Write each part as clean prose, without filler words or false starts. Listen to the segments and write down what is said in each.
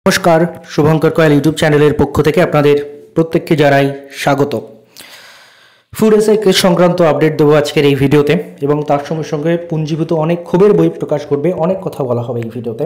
নমস্কার, শুভঙ্কর কয়াল ইউটিউব চ্যানেলের পক্ষ থেকে আপনাদের প্রত্যেককে জানাই স্বাগত। ফুড এসআই কেস সংক্রান্ত আপডেট দেবো আজকের এই ভিডিওতে, এবং তার সঙ্গে সঙ্গে পুঞ্জীভূত অনেক ক্ষোভের বই প্রকাশ করবে, অনেক কথা বলা হবে এই ভিডিওতে।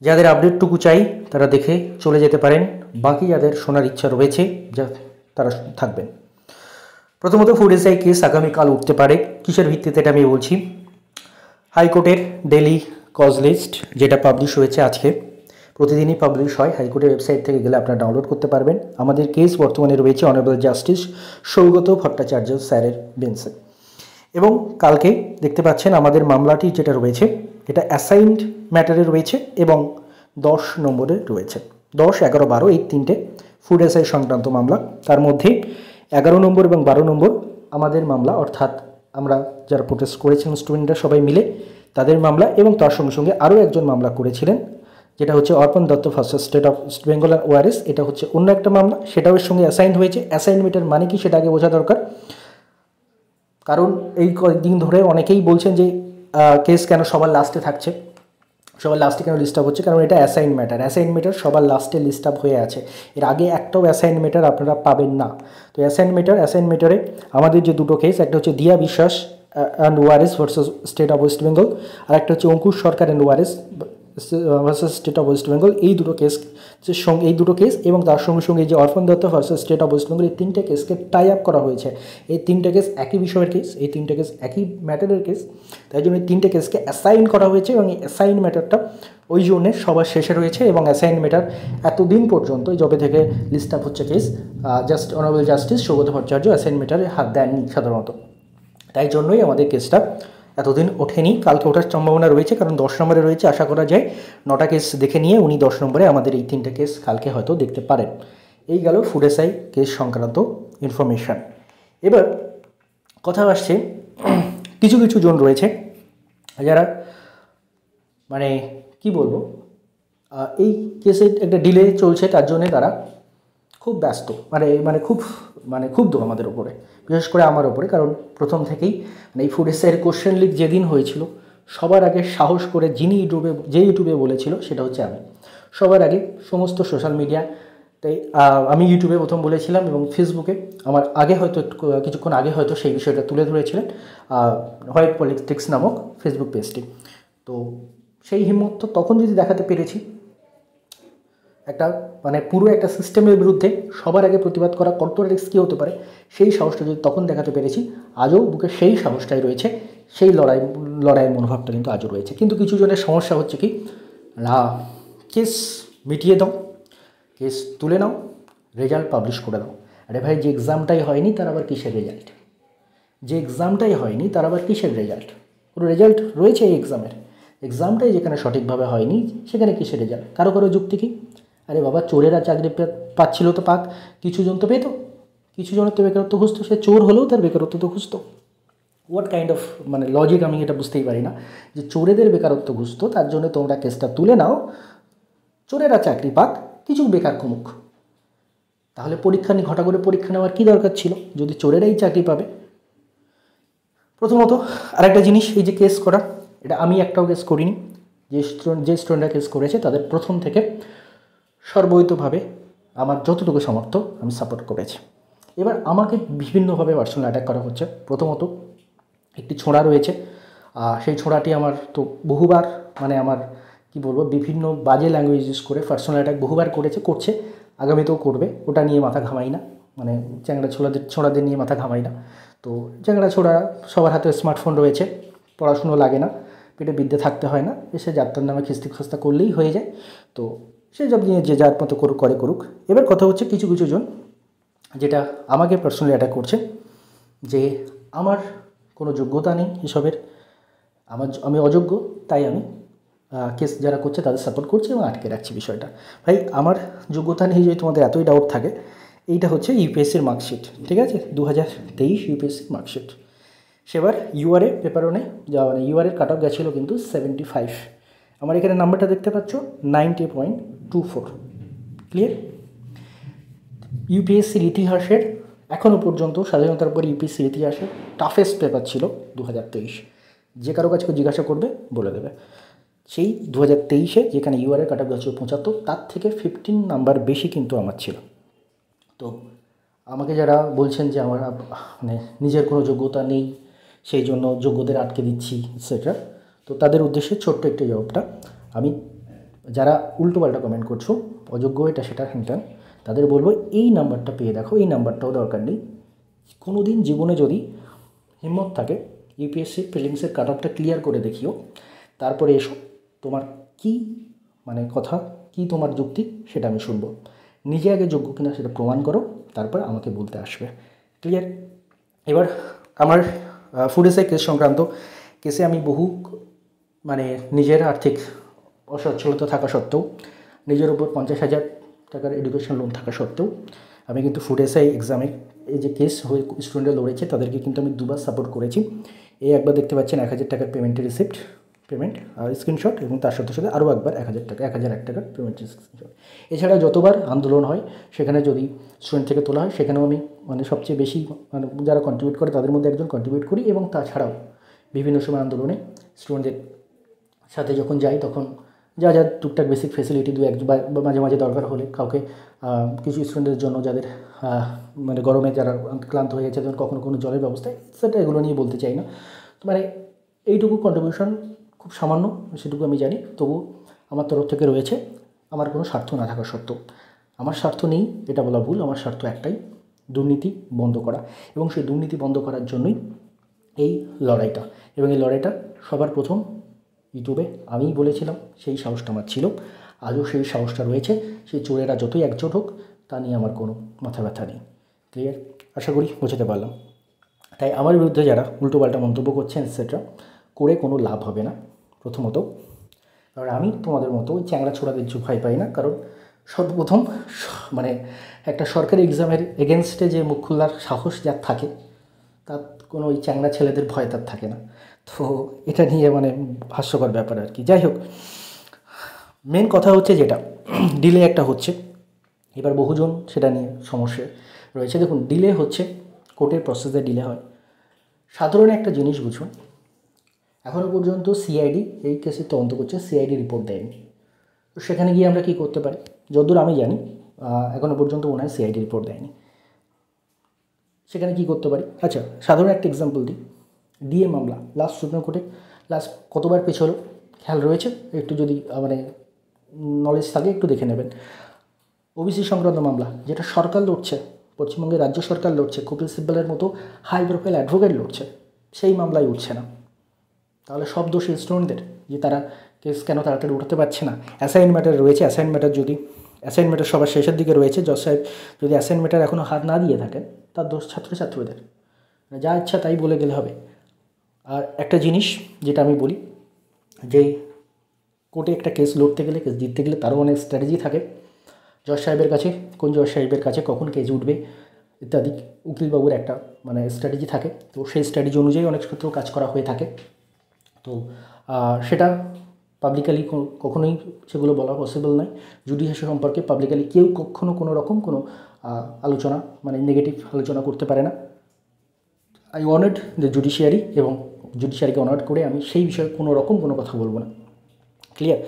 যাদের আপডেটটুকু চাই তারা দেখে চলে যেতে পারেন, বাকি যাদের শোনার ইচ্ছা রয়েছে তারা থাকবেন। প্রথমত, ফুড এসআই কেস আগামীকাল উঠতে পারে। কিসের ভিত্তিতে এটা আমি বলছি। হাইকোর্টের ডেলি কজ লিস্ট যেটা পাবলিশ হয়েছে আজকে, প্রতিদিনই পাবলিশ হয়, হাইকোর্টের ওয়েবসাইট থেকে গেলে আপনারা ডাউনলোড করতে পারবেন। আমাদের কেস বর্তমানে রয়েছে অনারেবল জাস্টিস সৌগত ভট্টাচার্য স্যারের বেঞ্চে, এবং কালকে দেখতে পাচ্ছেন আমাদের মামলাটি যেটা রয়েছে এটা অ্যাসাইনড ম্যাটারে রয়েছে এবং 10 নম্বরে রয়েছে। 10, 11, 12 এই তিনটে ফুড এসআই সংক্রান্ত মামলা। তার মধ্যে 11 নম্বর এবং 12 নম্বর আমাদের মামলা, অর্থাৎ আমরা যারা প্রোটেস্ট করেছিলেন স্টুডেন্টরা সবাই মিলে তাদের মামলা, এবং তার সঙ্গে সঙ্গে আরও একজন মামলা করেছিলেন যেটা হচ্ছে Arpan Dutta versus state of West Bengal আর ওআরএস। এটা হচ্ছে অন্য একটা মামলা, সেটাও এর সঙ্গে অ্যাসাইন হয়েছে। অ্যাসাইনমেন্টের মানে কি সেটা আগে বোঝা দরকার, কারণ এই কয়েকদিন ধরে অনেকেই বলছেন যে কেস কেন সবার লাস্টে থাকছে, সবার লাস্টে কেন লিস্ট আপ হচ্ছে, কারণ এটা অ্যাসাইন ম্যাটার। অ্যাসাইন ম্যাটার সবার লাস্টে লিস্ট আপ হয়ে আছে, এর আগে একটাও অ্যাসাইন ম্যাটার আপনারা পাবেন না। তো অ্যাসাইন ম্যাটারে আমাদের যে দুটো কেস, একটা হচ্ছে Diya Biswas and ORS versus state of West Bengal, আর একটা হচ্ছে Ankush Sarkar and ORS versus state of West Bengal. এই দুটো কেস এবং তার সঙ্গে সঙ্গে যে Arpan Dutta versus state of West Bengal, এই তিনটে কেসকে টাই আপ করা হয়েছে। এই তিনটে কেস একই বিষয়ের কেস, এই তিনটে কেস একই ম্যাটারের কেস, তাই জন্য এই তিনটে কেসকে অ্যাসাইন করা হয়েছে, এবং এই অ্যাসাইন ম্যাটারটা ওই জন্যে সবার শেষে রয়েছে। এবং অ্যাসাইন ম্যাটার এতদিন পর্যন্ত যবে থেকে লিস্ট আপ হচ্ছে case, honourable justice Saugata Bhattacharya assign ম্যাটারে হাত দেননি সাধারণত, তাই জন্যই আমাদের কেসটা এতদিন ওঠেনি। কালকে ওঠার সম্ভাবনা রয়েছে, কারণ 10 নম্বরে রয়েছে। আশা করা যায় 9টা কেস দেখে নিয়ে উনি 10 নম্বরে আমাদের এই 3টে কেস কালকে হয়তো দেখতে পারেন। এই গেল ফুড এসআই কেস সংক্রান্ত ইনফরমেশান। এবার কথা আসছে, কিছু কিছু জন রয়েছে যারা মানে কি বলবো, এই কেসে একটা ডিলে চলছে, তার জন্যে তারা খুব ব্যস্ত, মানে ক্ষুব্ধ আমাদের ওপরে, বিশেষ করে আমার ওপরে। কারণ প্রথম থেকেই এই ফুড এসআইয়ের কোশ্চেন লিক যেদিন হয়েছিল, সবার আগে সাহস করে যে ইউটিউবে বলেছিল সেটা হচ্ছে আমি। সবার আগে সমস্ত সোশ্যাল মিডিয়া, তাই আমি ইউটিউবে প্রথম বলেছিলাম, এবং ফেসবুকে আমার আগে হয়তো কিছুক্ষণ আগে হয়তো সেই বিষয়টা তুলে ধরেছিলেন হোয়াইট পলিটিক্স নামক ফেসবুক পেজটি। তো সেই হিম্মত তো তখন যদি দেখাতে পেরেছি, একটা পুরো একটা সিস্টেমের বিরুদ্ধে সবার আগে প্রতিবাদ করা কতটা রিস্কি হতে পারে, সেই সাহসটা যদি তখন দেখাতে পেরেছি, আজও বুকে সেই সাহসটাই রয়েছে, সেই লড়াইয়ের মনোভাবটা কিন্তু আজও রয়েছে। কিন্তু কিছু জনের সমস্যা হচ্ছে কি না, কেস মিটিয়ে দাও, কেস তুলে নাও, রেজাল্ট পাবলিশ করে দাও। আরে ভাই, যে এক্সামটাই হয়নি তার আবার কিসের রেজাল্ট? কোনো রেজাল্ট রয়েছে এই এক্সামটাই যেখানে সঠিকভাবে হয়নি সেখানে কিসের রেজাল্ট? কারো যুক্তি কি? আরে বাবা, চোরেরা চাকরি পাচ্ছিল তো পাক, কিছু জন তো পেতো, কিছু জনের তো বেকারত্ব খুঁজতো, সে চোর হলেও তার বেকারত্ব তো খুঁজতো। হোয়াট কাইন্ড অফ লজিক, আমি এটা বুঝতেই পারি না যে চোরেদের বেকারত্ব খুঁজতো, তার জন্য তোমরা কেসটা তুলে নাও, চোরেরা চাকরি পাক, কিছু বেকার কমুক। তাহলে ঘটা করে পরীক্ষা নেওয়ার কী দরকার ছিল যদি চোরেরাই চাকরি পাবে? প্রথমত আরেকটা জিনিস, এই যে কেস করা, এটা আমি একটাও কেস করিনি। যে স্টুডেন্টরা কেস করেছে তাদের প্রথম থেকে সর্বৈতভাবে আমার যতটুকু সামর্থ্য আমি সাপোর্ট করেছি। এবার আমাকে বিভিন্নভাবে পার্সোনাল অ্যাটাক করা হচ্ছে। প্রথমত একটি ছোঁড়া রয়েছে, সেই ছোঁড়াটি আমার তো বহুবার আমার কি বলবো, বিভিন্ন বাজে ল্যাঙ্গুয়েজ ইউজ করে পার্সোনাল অ্যাটাক বহুবার করছে, আগামীতেও করবে। ওটা নিয়ে মাথা ঘামাই না, চ্যাংড়া ছোঁড়াদের নিয়ে মাথা ঘামাই না। তো চ্যাংড়া ছোঁড়া সবার হাতে স্মার্টফোন রয়েছে, পড়াশুনো লাগে না, পেটে বিদ্যে থাকতে হয় না, এসে যাত্রার নামে খিস্তি খস্তা করলেই হয়ে যায়। তো সে জব নিয়ে যে যার মতো করুক। এবার কথা হচ্ছে, কিছু জন যেটা আমাকে পার্সোনালি অ্যাটাক করছে যে আমার কোনো যোগ্যতা নেই এসবের, আমি অযোগ্য, তাই আমি কেস যারা করছে তাদের সাপোর্ট করছি এবং আটকে রাখছি বিষয়টা। ভাই, আমার যোগ্যতা নেই যদি তোমাদের এতই ডাউট থাকে, এইটা হচ্ছে ইউপিএসসির মার্কশিট, ঠিক আছে, 2023 ইউপিএসসির মার্কশিট। সেবার ইউআরএ পেপারনে ইউআরএর কাট অফ গেছিলো কিন্তু 75। আমার এখানে নাম্বারটা দেখতে পাচ্ছ 90.24। ক্লিয়ার? ইউপিএসসির ইতিহাসের এখনও পর্যন্ত, স্বাধীনতার পর ইউপিএসসির ইতিহাসের টাফেস্ট পেপার ছিল 2023। যে কারো কাছে জিজ্ঞাসা করবে বলে দেবে। সেই 2023-এ যেখানে ইউআরের কাট অফ ছিল 75, তার থেকে 15 নাম্বার বেশি কিন্তু আমার ছিল। তো আমাকে যারা বলছেন যে আমার মানে নিজের কোনো যোগ্যতা নেই, সেই জন্য যোগ্যদের আটকে দিচ্ছি এটসেট্রা, তো তাদের উদ্দেশ্যে ছোট্ট একটি জবাবটা আমি, যারা উল্টোপাল্টা কমেন্ট করছো অযোগ্য এটা সেটা হ্যান, তাদের বলবো এই নাম্বারটা পেয়ে দেখো, এই নাম্বারটাও দরকার নেই। কোনো দিন জীবনে যদি হিম্মত থাকে ইউপিএসসি প্রিলিমসের কাট অফটা ক্লিয়ার করে দেখিও, তারপরে এসো, তোমার কি মানে কথা, কি তোমার যুক্তি সেটা আমি শুনবো। নিজে আগে যোগ্য কিনা সেটা প্রমাণ করো, তারপর আমাকে বলতে আসবে। ক্লিয়ার? এবার আমার ফুড এসআই কেস সংক্রান্ত কেসে আমি বহু মানে নিজের আর্থিক অসচ্ছলতা থাকা সত্ত্বেও, নিজের উপর 50,000 টাকার এডুকেশন লোন থাকা সত্ত্বেও আমি কিন্তু ফুড এসআই এক্সামের এই যে কেস হয়ে স্টুডেন্টরা লড়েছে তাদেরকে কিন্তু আমি দুবার সাপোর্ট করেছি। এই একবার দেখতে পাচ্ছেন 1,000 টাকার পেমেন্টের রিসিপ্ট, পেমেন্ট স্ক্রিনশট, এবং তার সাথে সাথে আরও একবার 1,000 টাকা, 1,001 টাকার পেমেন্টের স্ক্রিনশট। এছাড়া যতবার আন্দোলন হয় সেখানে যদি স্টুডেন্ট থেকে তোলা হয় সেখানেও আমি মানে সবচেয়ে বেশি মানে যারা কন্ট্রিবিউট করে তাদের মধ্যে একজন কন্ট্রিবিউট করি, এবং তাছাড়াও বিভিন্ন সময় আন্দোলনে স্টুডেন্টদের সাথে যখন যাই তখন যা যা টুকটাক বেসিক ফেসিলিটি বা মাঝে মাঝে দরকার হলে কাউকে কিছু স্টুডেন্টদের জন্য যাদের মানে গরমে যারা ক্লান্ত হয়ে গেছে, যেমন কখনো কোনো জলের ব্যবস্থা, সেটা এগুলো নিয়ে বলতে চাই না। তো মানে এইটুকু কন্ট্রিবিউশন খুব সামান্য, সেটুকু আমি জানি, তবু আমার তরফ থেকে রয়েছে। আমার কোনো স্বার্থ না থাকা সত্ত্বেও, আমার স্বার্থ নেই এটা বলা ভুল, আমার স্বার্থ একটাই, দুর্নীতি বন্ধ করা, এবং সেই দুর্নীতি বন্ধ করার জন্যই এই লড়াইটা। এবং এই লড়াইটা সবার প্রথম ইউটিউবে আমিই বলেছিলাম, সেই সাহসটা আমার ছিল, আজও সেই সাহসটা রয়েছে। সেই চোরেরা যতই একজোট হোক তা নিয়ে আমার কোনো মাথা ব্যথা নেই। ক্লিয়ার? আশা করি বোঝাতে পারলাম। তাই আমার বিরুদ্ধে যারা উল্টোপাল্টা মন্তব্য করছেন এটসেট্রা, করে কোনো লাভ হবে না। প্রথমত, কারণ আমি তোমাদের মতো ওই চ্যাংড়া ছোড়াদের ভয় পাই না, কারণ সর্বপ্রথম মানে একটা সরকারি এক্সামের এগেনস্টে যে মুখ খোলার সাহস যার থাকে, তার কোনো ওই চ্যাংড়া ছেলেদের ভয় তার থাকে না। তো এটা নিয়ে মানে হাস্যকর ব্যাপার আর কি। যাই হোক, মেন কথা হচ্ছে যেটা ডিলে একটা হচ্ছে, এবার বহুজন সেটা নিয়ে সমস্যা রয়েছে। দেখুন, ডিলে হচ্ছে কোর্টের প্রসেসে ডিলে হয়। সাধারণ একটা জিনিস বুঝুন, এখনও পর্যন্ত সিআইডি এই কেসে তদন্ত করছে, সিআইডি রিপোর্ট দেয়নি। তো সেখানে গিয়ে আমরা কী করতে পারি? যতদূর আমি জানি এখনও পর্যন্ত মনে হয় সিআইডি রিপোর্ট দেয়নি। সেখানে কী করতে পারি? আচ্ছা, সাধারণ একটা এক্সাম্পল দিই। ডিএ মামলা লাস্ট সুপ্রিম কোর্টে লাস্ট কতবার পেছলো খেয়াল রয়েছে? একটু যদি মানে নলেজ থাকে একটু দেখে নেবেন। ওবিসি সংক্রান্ত মামলা যেটা সরকার লড়ছে, পশ্চিমবঙ্গের রাজ্য সরকার লড়ছে, কপিল সিব্বলের মতো হাই প্রোফাইল অ্যাডভোকেট লড়ছে, সেই মামলায় উঠছে না। তাহলে সব দোষ স্টুডেন্টদের যে তারা কেস কেন তাড়াতাড়ি উঠাতে পারছে না। অ্যাসাইন ম্যাটার রয়েছে, অ্যাসাইন ম্যাটার সবার শেষের দিকে রয়েছে। জজ সাহেব যদি অ্যাসাইন ম্যাটার এখনও হাত না দিয়ে থাকেন, তার দোষ ছাত্রছাত্রীদের, যা ইচ্ছা তাই বলে গেলে হবে। আর একটা জিনিস যেটা আমি বলি, যে কোর্টে একটা কেস লড়তে গেলে, কেস জিততে গেলে তারও অনেক স্ট্র্যাটেজি থাকে। জজ সাহেবের কাছে, কোন জজ সাহেবের কাছে কখন কেস উঠবে ইত্যাদি উকিলবাবুর একটা মানে স্ট্র্যাটেজি থাকে। তো সেই স্ট্র্যাটেজি অনুযায়ী অনেক ক্ষেত্রেও কাজ করা হয়ে থাকে। তো সেটা পাবলিকালি কখনোই সেগুলো বলা পসিবল নয়। জুডিশিয়ারি সম্পর্কে পাবলিকালি কেউ কখনো কোনো রকম কোনো আলোচনা মানে নেগেটিভ আলোচনা করতে পারে না। আই অনার্ড দ্য জুডিশিয়ারি, এবং জুডিশিয়ারিকে অনার্ড করে আমি সেই বিষয়ে কোনো রকম কোনো কথা বলবো না। ক্লিয়ার?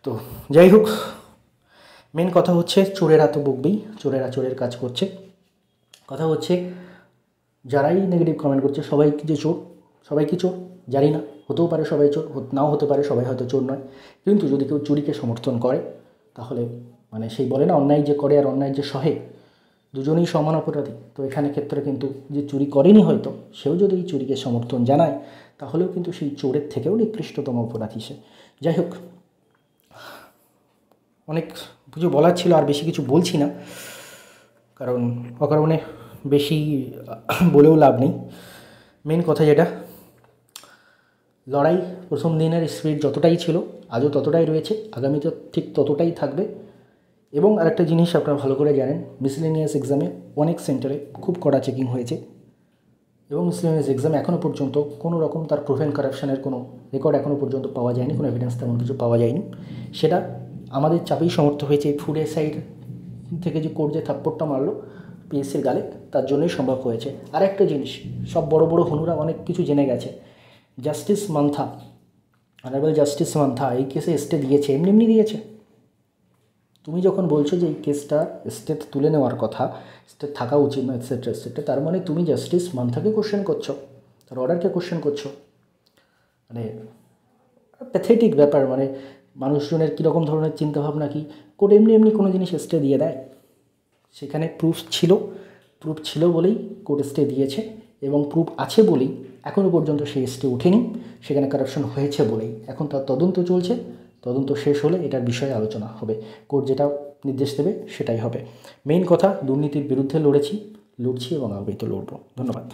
তো যাই হোক, মেন কথা হচ্ছে চোরেরা তো বকবেই, চোরেরা চোরের কাজ করছে। কথা হচ্ছে যারাই নেগেটিভ কমেন্ট করছে সবাই যে চোর, সবাই কি চোর জানি না, হতেও পারে সবাই চোর, নাও হতে পারে, সবাই হয়তো চোর নয়। কিন্তু যদি কেউ চুরিকে সমর্থন করে, তাহলে মানে সেই বলে না, অন্যায় যে করে আর অন্যায় যে সহে, দুজনেই সমান অপরাধী। তো এখানে ক্ষেত্রে কিন্তু যে চুরি করেনি হয়তো, সেও যদি এই চুরিকে সমর্থন জানায়, তাহলেও কিন্তু সেই চোরের থেকেও নিকৃষ্টতম অপরাধী সে। যাই হোক, অনেক কিছু বলার ছিল, আর বেশি কিছু বলছি না, কারণ অকারণে বেশি বলেও লাভ নেই। মেন কথা যেটা, লড়াই প্রথম দিনের স্পিরিট যতটাই ছিল আজও ততটাই রয়েছে, আগামীতে ঠিক ততটাই থাকবে। এবং আরেকটা জিনিস আপনারা ভালো করে জানেন, মিসলেনিয়াস এক্সামে অনেক সেন্টারে খুব কড়া চেকিং হয়েছে, এবং মিসলেনিয়াস এক্সামে এখনও পর্যন্ত কোনো রকম তার প্রুভেন কারাপশানের কোনো রেকর্ড এখনও পর্যন্ত পাওয়া যায়নি, কোনো এভিডেন্স তেমন কিছু পাওয়া যায়নি। সেটা আমাদের চাপেই সমর্থ হয়েছে। এই ফুড এসআই থেকে যে কোর্ট যে থাপ্পড়টা মারলো পিএসসির গালে, তার জন্যই সম্ভব হয়েছে। আর একটা জিনিস, সব বড় বড় হনুরা অনেক কিছু জেনে গেছে। Justice Mantha honourable justice Mantha এই কেসে স্টে দিয়েছে, এমনি এমনি দিয়েছে? তুমি যখন বলছো যে এই কেসটা স্টে তুলে নেওয়ার কথা, স্টে থাকা উচিত না, এটসেট্রা এটসেট্রা, তার মানে তুমি জাস্টিস মান্থাকে কোশ্চেন করছো, তার অর্ডারকে কোশ্চেন করছো। মানে প্যাথেটিক ব্যাপার। মানে মানুষজনের কীরকম ধরনের চিন্তাভাবনা কি, কোর্ট এমনি এমনি কোনো জিনিস স্টে দিয়ে দেয়? সেখানে প্রুফ ছিল বলেই কোর্ট স্টে দিয়েছে, এবং প্রুফ আছে বলেই এখনও পর্যন্ত সেই স্টে ওঠেনি। সেখানে কারাপশন হয়েছে বলেই এখন তার তদন্ত চলছে। তদন্ত শেষ হলে এটার বিষয়ে আলোচনা হবে, কোর্ট যেটা নির্দেশ দেবে সেটাই হবে। মেইন কথা, দুর্নীতির বিরুদ্ধে লড়ছি এবং আগামী তো লড়ব। ধন্যবাদ।